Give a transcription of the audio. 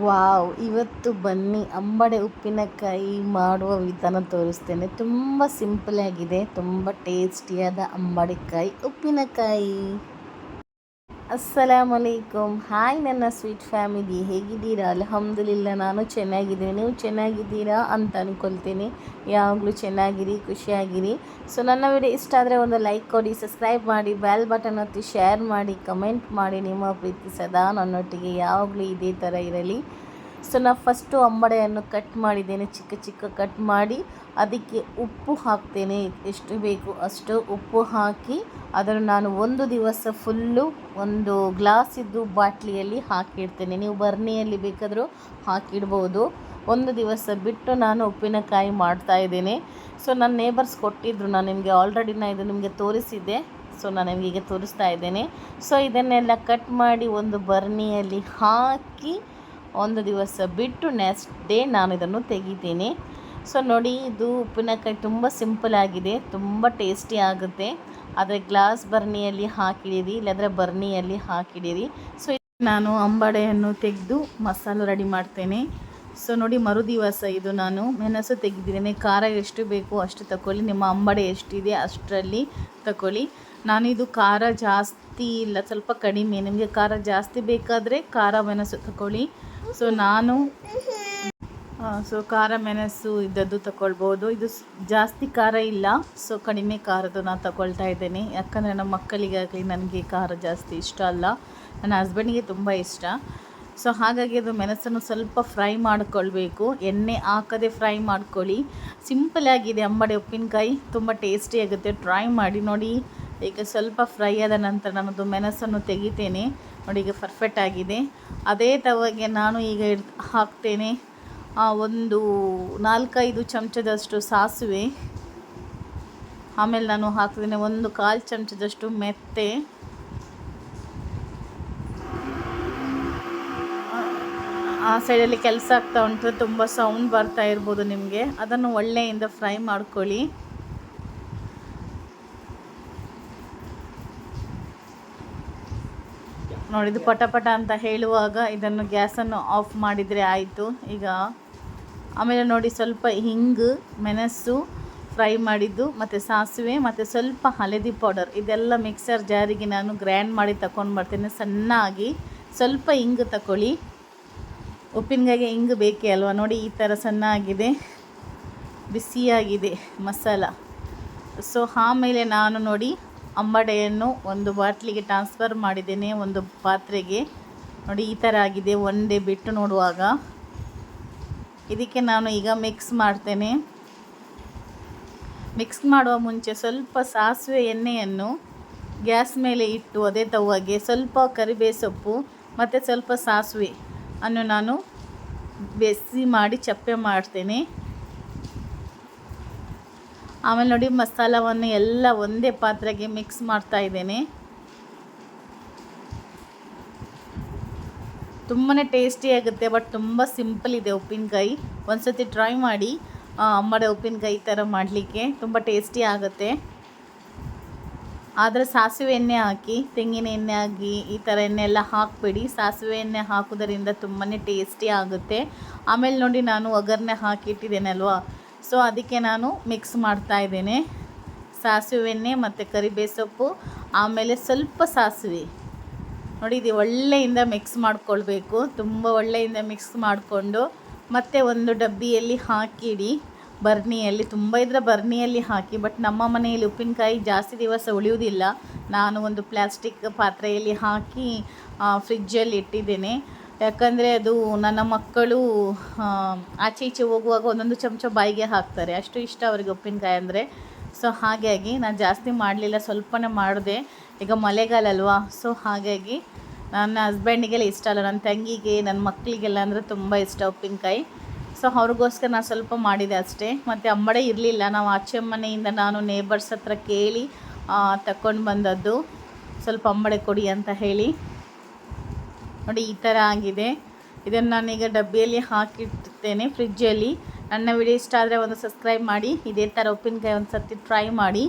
Wow! ಇವತ್ತು ಬನ್ನಿ ಅಂಬಡೆ ಉಪ್ಪಿನಕಾಯಿ ಮಾಡುವ ವಿಧಾನ ತೋರಿಸ್ತೇನೆ. ತುಂಬ ಸಿಂಪಲ್ ಆಗಿದೆ, ತುಂಬ ಟೇಸ್ಟಿಯಾದ ಅಂಬಡೆಕಾಯಿ ಉಪ್ಪಿನಕಾಯಿ. ಅಸ್ಸಲಾಮು ಅಲೈಕುಮ್. ಹಾಯ್ ನನ್ನ ಸ್ವೀಟ್ ಫ್ಯಾಮಿಲಿ, ಹೇಗಿದ್ದೀರಾ? ಅಲ್ಹಮ್ದುಲಿಲ್ಲ, ನಾನು ಚೆನ್ನಾಗಿದ್ದೀನಿ. ನೀವು ಚೆನ್ನಾಗಿದ್ದೀರಾ ಅಂತ ಅಂದ್ಕೊಳ್ತೀನಿ. ಯಾವಾಗಲೂ ಚೆನ್ನಾಗಿರಿ, ಖುಷಿಯಾಗಿರಿ. ಸೊ ನನ್ನ ವಿಡಿಯೋ ಇಷ್ಟ ಆದರೆ ಒಂದು ಲೈಕ್ ಕೊಡಿ, ಸಬ್ಸ್ಕ್ರೈಬ್ ಮಾಡಿ, ಬೆಲ್ ಬಟನ್ ಒತ್ತಿ, ಶೇರ್ ಮಾಡಿ, ಕಮೆಂಟ್ ಮಾಡಿ. ನಿಮ್ಮ ಪ್ರೀತಿ ಸದಾ ನನ್ನೊಟ್ಟಿಗೆ ಯಾವಾಗಲೂ ಇದೇ ಥರ ಇರಲಿ. ಸೊ ನಾನು ಫಸ್ಟು ಅಂಬಡೆಯನ್ನು ಕಟ್ ಮಾಡಿದ್ದೇನೆ, ಚಿಕ್ಕ ಚಿಕ್ಕ ಕಟ್ ಮಾಡಿ ಅದಕ್ಕೆ ಉಪ್ಪು ಹಾಕ್ತೇನೆ. ಎಷ್ಟು ಬೇಕು ಅಷ್ಟು ಉಪ್ಪು ಹಾಕಿ ಅದನ್ನು ನಾನು ಒಂದು ದಿವಸ ಫುಲ್ಲು ಒಂದು ಗ್ಲಾಸಿದ್ದು ಬಾಟ್ಲಿಯಲ್ಲಿ ಹಾಕಿಡ್ತೇನೆ. ನೀವು ಬರ್ನಿಯಲ್ಲಿ ಬೇಕಾದರೂ ಹಾಕಿಡ್ಬೋದು. ಒಂದು ದಿವಸ ಬಿಟ್ಟು ನಾನು ಉಪ್ಪಿನಕಾಯಿ ಮಾಡ್ತಾಯಿದ್ದೇನೆ. ಸೊ ನನ್ನ ನೇಬರ್ಸ್ ಕೊಟ್ಟಿದ್ದರು, ನಾನು ನಿಮಗೆ ಆಲ್ರೆಡಿ ಇದು ನಿಮಗೆ ತೋರಿಸಿದ್ದೆ. ಸೊ ನಾನು ನಿಮಗೆ ಈಗ ತೋರಿಸ್ತಾ ಇದ್ದೇನೆ. ಸೊ ಇದನ್ನೆಲ್ಲ ಕಟ್ ಮಾಡಿ ಒಂದು ಬರ್ನಿಯಲ್ಲಿ ಹಾಕಿ ಒಂದು ದಿವಸ ಬಿಟ್ಟು ನೆಕ್ಸ್ಟ್ ಡೇ ನಾನು ಇದನ್ನು ತೆಗಿತೀನಿ. ಸೊ ನೋಡಿ, ಇದು ಉಪ್ಪಿನಕಾಯಿ ತುಂಬ ಸಿಂಪಲ್ ಆಗಿದೆ, ತುಂಬ ಟೇಸ್ಟಿ ಆಗುತ್ತೆ. ಆದರೆ ಗ್ಲಾಸ್ ಬರ್ನಿಯಲ್ಲಿ ಹಾಕಿಡಿರಿ, ಇಲ್ಲಾಂದರೆ ಬರ್ನಿಯಲ್ಲಿ ಹಾಕಿಡಿರಿ. ಸೊ ನಾನು ಅಂಬಡೆಯನ್ನು ತೆಗೆದು ಮಸಾಲೆ ರೆಡಿ ಮಾಡ್ತೇನೆ. ಸೊ ನೋಡಿ, ಮರುದಿವಸ ಇದು ನಾನು ಮೆಣಸು ತೆಗೆದಿದ್ದೇನೆ. ಖಾರ ಎಷ್ಟು ಬೇಕು ಅಷ್ಟು ತಗೊಳ್ಳಿ, ನಿಮ್ಮ ಅಂಬಡೆ ಎಷ್ಟಿದೆ ಅಷ್ಟರಲ್ಲಿ ತಗೊಳ್ಳಿ. ನಾನಿದು ಖಾರ ಜಾಸ್ತಿ ಇಲ್ಲ, ಸ್ವಲ್ಪ ಕಡಿಮೆ. ನಿಮಗೆ ಖಾರ ಜಾಸ್ತಿ ಬೇಕಾದರೆ ಖಾರ ಮೆಣಸು ತಗೊಳ್ಳಿ. ಸೊ ನಾನು ಖಾರ ಮೆಣಸು ಇದ್ದದ್ದು ತಗೊಳ್ಬೋದು. ಇದು ಜಾಸ್ತಿ ಖಾರ ಇಲ್ಲ, ಸೊ ಕಡಿಮೆ ಖಾರದ್ದು ನಾನು ತಗೊಳ್ತಾ ಇದ್ದೇನೆ. ಯಾಕಂದರೆ ನಮ್ಮ ಮಕ್ಕಳಿಗಾಗಲಿ ನನಗೆ ಖಾರ ಜಾಸ್ತಿ ಇಷ್ಟ ಅಲ್ಲ, ನನ್ನ ಹಸ್ಬೆಂಡಿಗೆ ತುಂಬ ಇಷ್ಟ. ಸೊ ಹಾಗಾಗಿ ಅದು ಮೆಣಸನ್ನು ಸ್ವಲ್ಪ ಫ್ರೈ ಮಾಡಿಕೊಳ್ಬೇಕು, ಎಣ್ಣೆ ಹಾಕದೆ ಫ್ರೈ ಮಾಡ್ಕೊಳ್ಳಿ. ಸಿಂಪಲಾಗಿದೆ ಅಂಬಡೆ ಉಪ್ಪಿನಕಾಯಿ, ತುಂಬ ಟೇಸ್ಟಿಯಾಗುತ್ತೆ. ಟ್ರೈ ಮಾಡಿ ನೋಡಿ. ಈಗ ಸ್ವಲ್ಪ ಫ್ರೈ ಆದ ನಂತರ ನಾನದು ಮೆಣಸನ್ನು ತೆಗಿತೇನೆ. ನೋಡಿ, ಈಗ ಪರ್ಫೆಕ್ಟ್ ಆಗಿದೆ. ಅದೇ ತವಗೆ ನಾನು ಈಗ ಹಾಕ್ತೇನೆ ಒಂದು 4-5 ಚಮಚದಷ್ಟು ಸಾಸಿವೆ. ಆಮೇಲೆ ನಾನು ಹಾಕ್ತೇನೆ 1/4 ಚಮಚದಷ್ಟು ಮೆಂತೆ. ಆ ಸೈಡಲ್ಲಿ ಕೆಲಸ ಆಗ್ತಾ ಉಂಟು, ತುಂಬ ಸೌಂಡ್ ಬರ್ತಾ ಇರ್ಬೋದು ನಿಮಗೆ. ಅದನ್ನು ಒಳ್ಳೆಯಿಂದ ಫ್ರೈ ಮಾಡ್ಕೊಳ್ಳಿ. ನೋಡಿದ್ದು ಪಟ ಅಂತ ಹೇಳುವಾಗ ಇದನ್ನು ಗ್ಯಾಸನ್ನು ಆಫ್ ಮಾಡಿದರೆ ಆಯಿತು. ಈಗ ಆಮೇಲೆ ನೋಡಿ, ಸ್ವಲ್ಪ ಹಿಂಗು, ಮೆಣಸು ಫ್ರೈ ಮಾಡಿದ್ದು, ಮತ್ತು ಸಾಸಿವೆ, ಮತ್ತು ಸ್ವಲ್ಪ ಹಳದಿ ಪೌಡರ್, ಇದೆಲ್ಲ ಮಿಕ್ಸರ್ ಜಾರಿಗೆ ನಾನು ಗ್ರ್ಯಾಂಡ್ ಮಾಡಿ ತಗೊಂಡು ಬರ್ತೇನೆ ಸಣ್ಣಾಗಿ. ಸ್ವಲ್ಪ ಹಿಂಗು ತಗೊಳ್ಳಿ, ಉಪ್ಪಿನಕಾಯಿಗೆ ಹಿಂಗು ಬೇಕೇ ಅಲ್ವಾ. ನೋಡಿ, ಈ ಥರ ಸಣ್ಣಾಗಿದೆ, ಬಿಸಿಯಾಗಿದೆ ಮಸಾಲ. ಸೊ ಆಮೇಲೆ ನಾನು ನೋಡಿ ಅಂಬಡೆಯನ್ನು ಒಂದು ಬಾಟ್ಲಿಗೆ ಟ್ರಾನ್ಸ್ಫರ್ ಮಾಡಿದ್ದೇನೆ, ಒಂದು ಪಾತ್ರೆಗೆ. ನೋಡಿ, ಈ ಥರ ಆಗಿದೆ ಒಂದೇ ಬಿಟ್ಟು ನೋಡುವಾಗ. ಇದಕ್ಕೆ ನಾನು ಈಗ ಮಿಕ್ಸ್ ಮಾಡ್ತೇನೆ. ಮಿಕ್ಸ್ ಮಾಡುವ ಮುಂಚೆ ಸ್ವಲ್ಪ ಸಾಸಿವೆ ಎಣ್ಣೆಯನ್ನು ಗ್ಯಾಸ್ ಮೇಲೆ ಇಟ್ಟು ಅದೇ ತವಗೆ ಸ್ವಲ್ಪ ಕರಿಬೇವು ಸೊಪ್ಪು ಮತ್ತು ಸ್ವಲ್ಪ ಸಾಸಿವೆ ಅನ್ನು ನಾನು ಬೆಸಿ ಮಾಡಿ ಚಪ್ಪೆ ಮಾಡ್ತೇನೆ. ಆಮೇಲೆ ನೋಡಿ, ಮಸಾಲವನ್ನು ಎಲ್ಲ ಒಂದೇ ಪಾತ್ರೆಗೆ ಮಿಕ್ಸ್ ಮಾಡ್ತಾ ಇದ್ದೇನೆ. ತುಂಬಾ ಟೇಸ್ಟಿಯಾಗುತ್ತೆ, ಬಟ್ ತುಂಬ ಸಿಂಪಲ್ ಇದೆ ಉಪ್ಪಿನಕಾಯಿ. ಒಂದು ಸತಿ ಟ್ರೈ ಮಾಡಿ ಅಂಬಡೆ ಉಪ್ಪಿನಕಾಯಿ ಈ ಥರ ಮಾಡಲಿಕ್ಕೆ, ತುಂಬ ಟೇಸ್ಟಿ ಆಗುತ್ತೆ. ಆದರೆ ಸಾಸಿವೆ ಎಣ್ಣೆ ಹಾಕಿ, ತೆಂಗಿನ ಎಣ್ಣೆ ಹಾಕಿ ಈ ಥರ ಎಣ್ಣೆ ಎಲ್ಲ ಹಾಕಬೇಡಿ. ಸಾಸಿವೆ ಎಣ್ಣೆ ಹಾಕೋದರಿಂದ ತುಂಬಾ ಟೇಸ್ಟಿ ಆಗುತ್ತೆ. ಆಮೇಲೆ ನೋಡಿ, ನಾನು ಒಗ್ಗರಣೆ ಹಾಕಿಟ್ಟಿದ್ದೇನಲ್ವಾ, ಸೊ ಅದಕ್ಕೆ ನಾನು ಮಿಕ್ಸ್ ಮಾಡ್ತಾ ಇದ್ದೇನೆ. ಸಾಸಿವೆ ಎಣ್ಣೆ ಮತ್ತು ಕರಿಬೇವು ಸೊಪ್ಪು, ಆಮೇಲೆ ಸ್ವಲ್ಪ ಸಾಸಿವೆ. ನೋಡಿ, ಇದು ಒಳ್ಳೆಯಿಂದ ಮಿಕ್ಸ್ ಮಾಡ್ಕೊಳ್ಬೇಕು, ತುಂಬ ಒಳ್ಳೆಯಿಂದ ಮಿಕ್ಸ್ ಮಾಡಿಕೊಂಡು ಮತ್ತೆ ಒಂದು ಡಬ್ಬಿಯಲ್ಲಿ ಹಾಕಿಡಿ, ಬರ್ನಿಯಲ್ಲಿ. ತುಂಬ ಇದ್ರೆ ಬರ್ನಿಯಲ್ಲಿ ಹಾಕಿ, ಬಟ್ ನಮ್ಮ ಮನೆಯಲ್ಲಿ ಉಪ್ಪಿನಕಾಯಿ ಜಾಸ್ತಿ ದಿವಸ ಉಳಿಯುವುದಿಲ್ಲ. ನಾನು ಒಂದು ಪ್ಲಾಸ್ಟಿಕ್ ಪಾತ್ರೆಯಲ್ಲಿ ಹಾಕಿ ಫ್ರಿಜ್ಜಲ್ಲಿ ಇಟ್ಟಿದ್ದೇನೆ. ಯಾಕಂದರೆ ಅದು ನನ್ನ ಮಕ್ಕಳು ಆಚೆ ಈಚೆ ಹೋಗುವಾಗ ಒಂದೊಂದು ಚಮಚ ಬಾಯಿಗೆ ಹಾಕ್ತಾರೆ, ಅಷ್ಟು ಇಷ್ಟ ಅವರಿಗೆ ಉಪ್ಪಿನಕಾಯಿ ಅಂದರೆ. ಸೊ ಹಾಗಾಗಿ ನಾನು ಜಾಸ್ತಿ ಮಾಡಲಿಲ್ಲ, ಸ್ವಲ್ಪನೇ ಮಾಡಿದೆ. ಈಗ ಮಳೆಗಾಲ ಅಲ್ವಾ, ಸೊ ಹಾಗಾಗಿ ನನ್ನ ಹಸ್ಬೆಂಡಿಗೆಲ್ಲ ಇಷ್ಟ ಅಲ್ಲ, ನನ್ನ ತಂಗಿಗೆ, ನನ್ನ ಮಕ್ಕಳಿಗೆಲ್ಲ ಅಂದರೆ ತುಂಬ ಇಷ್ಟ ಉಪ್ಪಿನಕಾಯಿ. ಸೊ ಅವ್ರಿಗೋಸ್ಕರ ನಾನು ಸ್ವಲ್ಪ ಮಾಡಿದೆ ಅಷ್ಟೇ. ಮತ್ತು ಅಂಬಡೆ ಇರಲಿಲ್ಲ, ನಾವು ಆಚೆ ಮನೆಯಿಂದ ನಾನು ನೇಬರ್ಸ್ ಹತ್ರ ಕೇಳಿ ತಗೊಂಡು ಬಂದದ್ದು, ಸ್ವಲ್ಪ ಅಂಬಡೆ ಕೊಡಿ ಅಂತ ಹೇಳಿ. ನೋಡಿ, ಈ ಥರ ಆಗಿದೆ. ಇದನ್ನು ನಾನೀಗ ಡಬ್ಬಿಯಲ್ಲಿ ಹಾಕಿಡ್ತೇನೆ ಫ್ರಿಜ್ಜಲ್ಲಿ. ನನ್ನ ವಿಡಿಯೋ ಇಷ್ಟ ಆದರೆ ಒಂದು ಸಬ್ಸ್ಕ್ರೈಬ್ ಮಾಡಿ, ಇದೇ ಥರ ಉಪ್ಪಿನಕಾಯಿ ಒಂದು ಸರ್ತಿ ಟ್ರೈ ಮಾಡಿ.